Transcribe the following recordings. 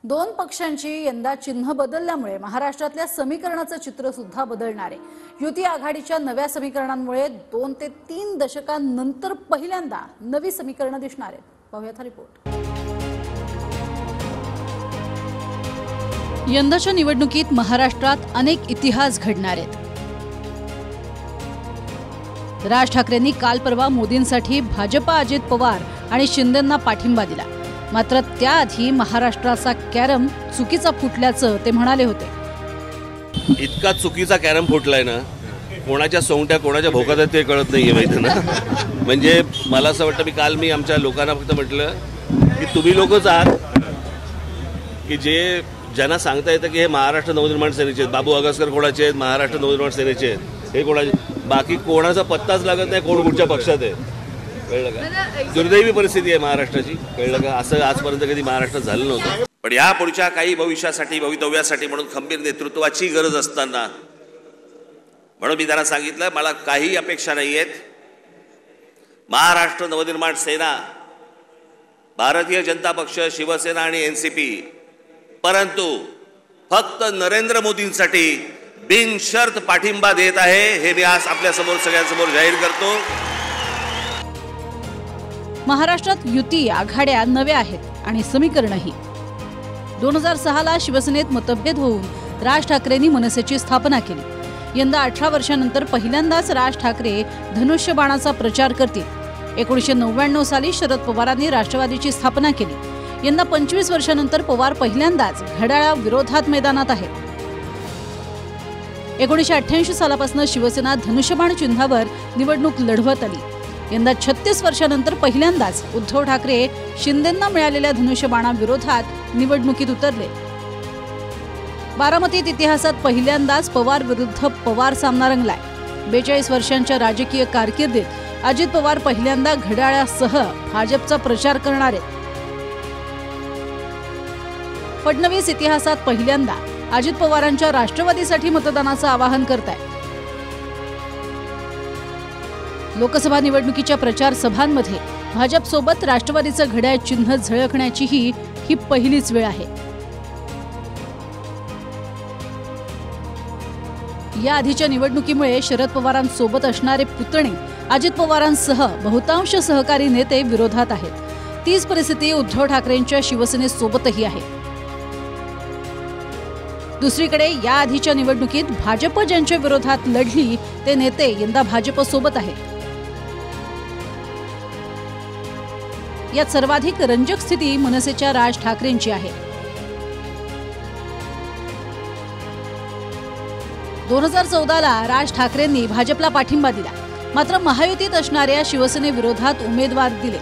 दोन पक्षांची यंदा चिन्ह बदलल्यामुळे महाराष्ट्रातल्या समीकरणाचं चित्र सुद्धा बदलणार आहे। युती आघाडीच्या नव्या समीकरणांमुळे 2 ते 3 दशकांनंतर पहिल्यांदा नवी समीकरणं दिसणार आहेत। पाहूयात हा रिपोर्ट। यंदाच्या निवडणुकीत महाराष्ट्रात अनेक इतिहास घडणार आहेत। राज ठाकरेंनी काल परवा मोदींसाठी भाजपा अजित पवार आणि शिंदेंना पाठिंबा दिला, मात्र त्याआधी महाराष्ट्राचा कॅरम चुकीचा फुटल्याचं ते म्हणाले होते। इतका चुकीचा कॅरम फुटलाय ना, कोणाच्या सोंगट्या कोणाच्या भोकात आहेत ते कळत नाहीये माहिती ना। म्हणजे मला असं वाटतं मी आमच्या लोकांना फक्त म्हटलं की तुम्ही लोकच आहात की जे ज्यांना सांगता येतं की हे महाराष्ट्र नवनिर्माण सेनेचे आहेत, बाबू अगसकर कोणाचे आहेत, महाराष्ट्र नवनिर्माण सेनेचे आहेत, हे कोणाचे, बाकी कोणाचा पत्ताच लागत नाही कोण कुठच्या पक्षात आहे। कळलं का? दुर्दैवी परिस्थिती आहे महाराष्ट्राची। कळलं का? असं आजपर्यंत कधी महाराष्ट्रात झालं नव्हतं। पण या पुढच्या काही भवितव्यासाठी म्हणून खंबीर नेतृत्वाची गरज असताना म्हणून मी त्यांना सांगितलं मला काही अपेक्षा नाही आहेत। महाराष्ट्र नवनिर्माण सेना, भारतीय जनता पक्ष, शिवसेना आणि एनसीपी, परंतु फक्त नरेंद्र मोदींसाठी बिनशर्त पाठिंबा देत आहे, हे मी आज आपल्या समोर सगळ्यांसमोर जाहीर करतो। महाराष्ट्रात युती आघाड्या नव्या आहेत आणि समीकरणही। 2006 ला शिवसेनेत मतभेद होऊन राज ठाकरेंनी मनसेची स्थापना केली। यंदा 18 वर्षांनंतर पहिल्यांदाच राज ठाकरे धनुष्यबाणाचा प्रचार करतील। 1999 साली शरद पवारांनी राष्ट्रवादीची स्थापना केली। यंदा 25 वर्षांनंतर पवार पहिल्यांदाच घड्याळा विरोधात मैदानात आहेत। 1988 सालापासून शिवसेना धनुष्यबाण चिन्हावर निवडणूक लढवत आली। यंदा 36 वर्षांनंतर पहिल्यांदाच उद्धव ठाकरे शिंदेंना मिळालेल्या धनुष्यबाणाविरोधात निवडणुकीत उतरले। बारामतीत इतिहासात पहिल्यांदाच पवार विरुद्ध पवार सामना रंगलाय। 42 वर्षांच्या राजकीय कारकिर्दीत अजित पवार पहिल्यांदा घड्याळासह भाजपचा प्रचार करणार आहेत। फडणवीस इतिहासात पहिल्यांदा अजित पवारांच्या राष्ट्रवादीसाठी मतदानाचं आवाहन करतायत। लोकसभा निवडणुकीच्या प्रचार सभांमध्ये भाजपसोबत राष्ट्रवादीचं घड्याळ चिन्ह झळकण्याची ही पहिलीच वेळ आहे। या आधीच्या निवडणुकीमुळे शरद पवारांसोबत असणारे पुतणे अजित पवारांसह बहुतांश सहकारी नेते विरोधात आहेत। तीच परिस्थिती उद्धव ठाकरेंच्या शिवसेनेसोबतही आहे। दुसरीकडे या आधीच्या निवडणुकीत भाजप ज्यांच्या विरोधात लढली ते नेते यंदा भाजपसोबत आहेत। यात सर्वाधिक रंजक स्थिती मनसेच्या राज ठाकरेंची आहे। 2014 ला राज ठाकरेंनी भाजपला पाठिंबा दिला, मात्र महायुतीत असणाऱ्या शिवसेनेविरोधात उमेदवार दिले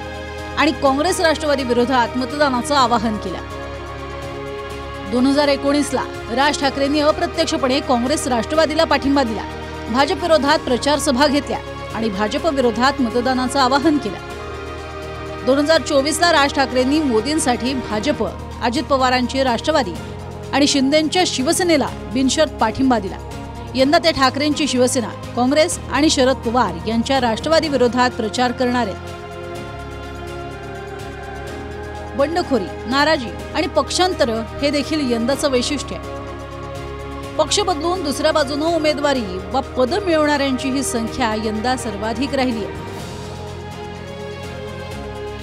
आणि काँग्रेस राष्ट्रवादी विरोधात मतदानाचं आवाहन केलं। 2019 ला राज ठाकरेंनी अप्रत्यक्षपणे काँग्रेस राष्ट्रवादीला पाठिंबा दिला, भाजप विरोधात प्रचार सभा घेतल्या आणि भाजप विरोधात मतदानाचं आवाहन केलं। 2024 ला राज ठाकरेंनी मोदींसाठी भाजप, अजित पवारांची राष्ट्रवादी आणि शिंदेंच्या शिवसेनेला बिनशर्त पाठिंबा दिला। यंदा ते ठाकरेंची शिवसेना, काँग्रेस आणि शरद पवार यांच्या राष्ट्रवादी विरोधात प्रचार करणार आहेत। बंडखोरी, नाराजी आणि पक्षांतर हे देखील यंदाचं वैशिष्ट्य आहे। पक्ष बदलून दुसऱ्या बाजूने उमेदवारी वा पद मिळवणाऱ्यांची ही संख्या यंदा सर्वाधिक राहिली आहे।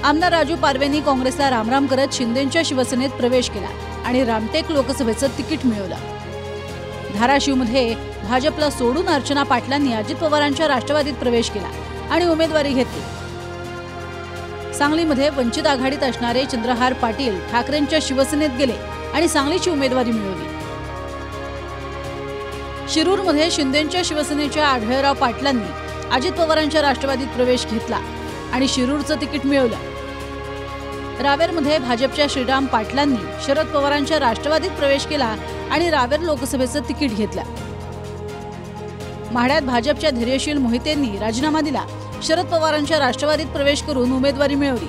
आमदार राजू पारवेंनी काँग्रेसला रामराम करत शिंदेंच्या शिवसेनेत प्रवेश केला आणि रामटेक लोकसभेचं तिकीट मिळवलं। धाराशिवमध्ये भाजपला सोडून अर्चना पाटलांनी अजित पवारांच्या राष्ट्रवादीत प्रवेश केला आणि उमेदवारी घेतली। सांगलीमध्ये वंचित आघाडीत असणारे चंद्रहार पाटील ठाकरेंच्या शिवसेनेत गेले आणि सांगलीची उमेदवारी मिळवली। शिरूरमध्ये शिंदेंच्या शिवसेनेच्या आढळराव पाटलांनी अजित पवारांच्या राष्ट्रवादीत प्रवेश घेतला आणि शिरूरचं तिकीट मिळवलं। रावेरमध्ये भाजपच्या श्रीराम पाटलांनी शरद पवारांच्या राष्ट्रवादीत प्रवेश केला आणि रावेर लोकसभेचं तिकीट घेतलं। माढ्यात भाजपच्या धैर्यशील मोहितेंनी राजीनामा दिला, शरद पवारांच्या राष्ट्रवादीत प्रवेश करून उमेदवारी मिळवली।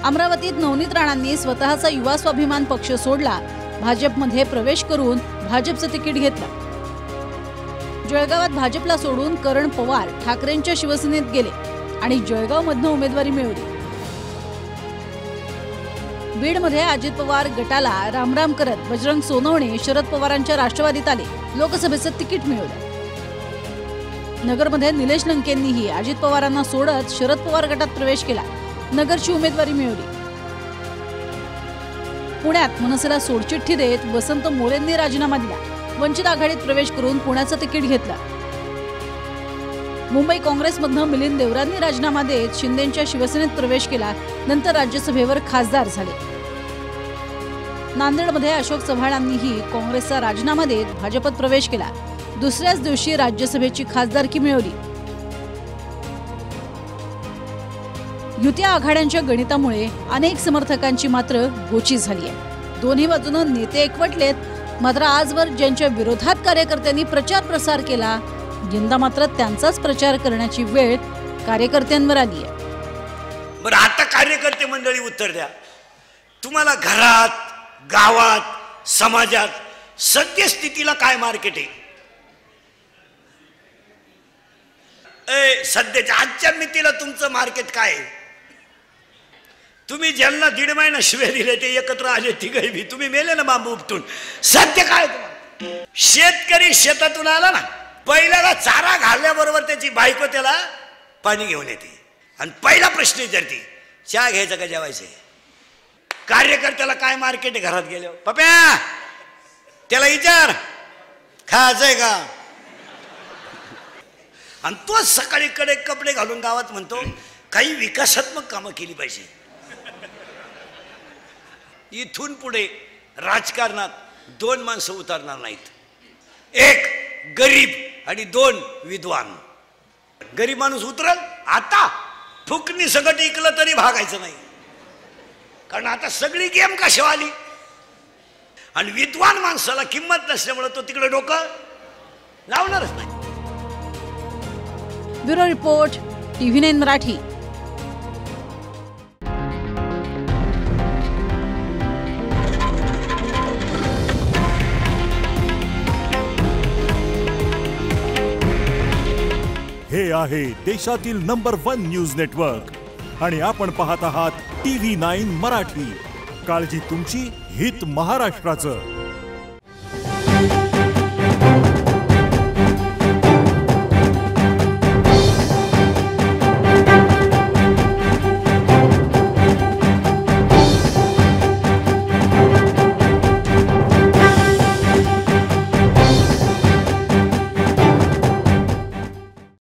अमरावतीत नवनीत राणांनी स्वतःचा युवा स्वाभिमान पक्ष सोडला, भाजपमध्ये प्रवेश करून भाजपचं तिकीट घेतलं। जळगावात भाजपला सोडून करण पवार ठाकरेंच्या शिवसेनेत गेले आणि जळगावमधून उमेदवारी मिळवली। बीडमध्ये अजित पवार गटाला रामराम करत बजरंग सोनवणे शरद पवारांच्या राष्ट्रवादीत आले, लोकसभेचं तिकीट मिळवलं. नगरमध्ये निलेश लंकेंनीही अजित पवारांना सोडत शरद पवार गटात प्रवेश केला, नगरची उमेदवारी मिळवली. पुण्यात मनसेला सोडचिठ्ठी देत वसंत मोरेंनी राजीनामा दिला, वंचित आघाडीत प्रवेश करून पुण्याचं तिकीट घेतलं. मुंबई काँग्रेसमधनं मिलिंद देवरांनी राजीनामा देत शिंदेंच्या शिवसेनेत प्रवेश केला, नंतर राज्यसभेवर खासदार झाले. नांदेडमध्ये अशोक चव्हाणांनीही काँग्रेसचा राजीनामा देत भाजपत प्रवेश केला, दुसऱ्याच दिवशी राज्यसभेची खासदारकी मिळवली. युती आघाड्यांच्या गणितामुळे अनेक समर्थकांची मात्र गोची झाली आहे. दोन्ही बाजूनं नेते एकवटलेत, मात्र आजवर ज्यांच्या विरोधात कार्यकर्त्यांनी प्रचार प्रसार केला, यंदा मात्र त्यांचाच प्रचार करण्याची वेळ कार्यकर्त्यांवर आली आहे. बरं, आता कार्यकर्ते मंडळी उत्तर द्या. तुम्हाला घरात, गावात, समाजात सद्यस्थितीला काय मार्केट आहे? सध्याच्या आजच्या मितीला तुमचं मार्केट काय आहे? तुम्ही ज्यांना 1.5 महिना शिवे दिले ते एकत्र आले तिघही बी, तुम्ही मेले ना बांबू उपटून. सत्य काय? शेतकरी शेतातून आला ना, पहिल्याला चारा घालल्याबरोबर त्याची बायको त्याला पाणी घेऊन येते आणि पहिला प्रश्न विचारते, चहा घ्यायचा का जेवायचं? कार्यकर्त्याला काय मार्केट आहे? घरात गेल्यावर पप्या त्याला विचार खायचंय का, आणि तो सकाळी कडे कपडे घालून गावात म्हणतो काही विकासात्मक कामं केली पाहिजे. इथून पुढे राजकारणात 2 माणसं उतरणार नाहीत, 1 गरीब आणि 2 विद्वान. गरीब माणूस उतरल, आता फुकणी सगळं इकलं तरी भागायचं नाही, कारण आता सगळी गेम कशा आली. आणि विद्वान माणसाला किंमत नसल्यामुळे तो तिकडे डोकं लावणारच नाही. Bureau report, TV9 Marathi. हे आहे देशातील नंबर 1 न्यूज नेटवर्क आणि आपण पाहत आहात TV9 मराठी. काळजी तुमची, हित महाराष्ट्राचं.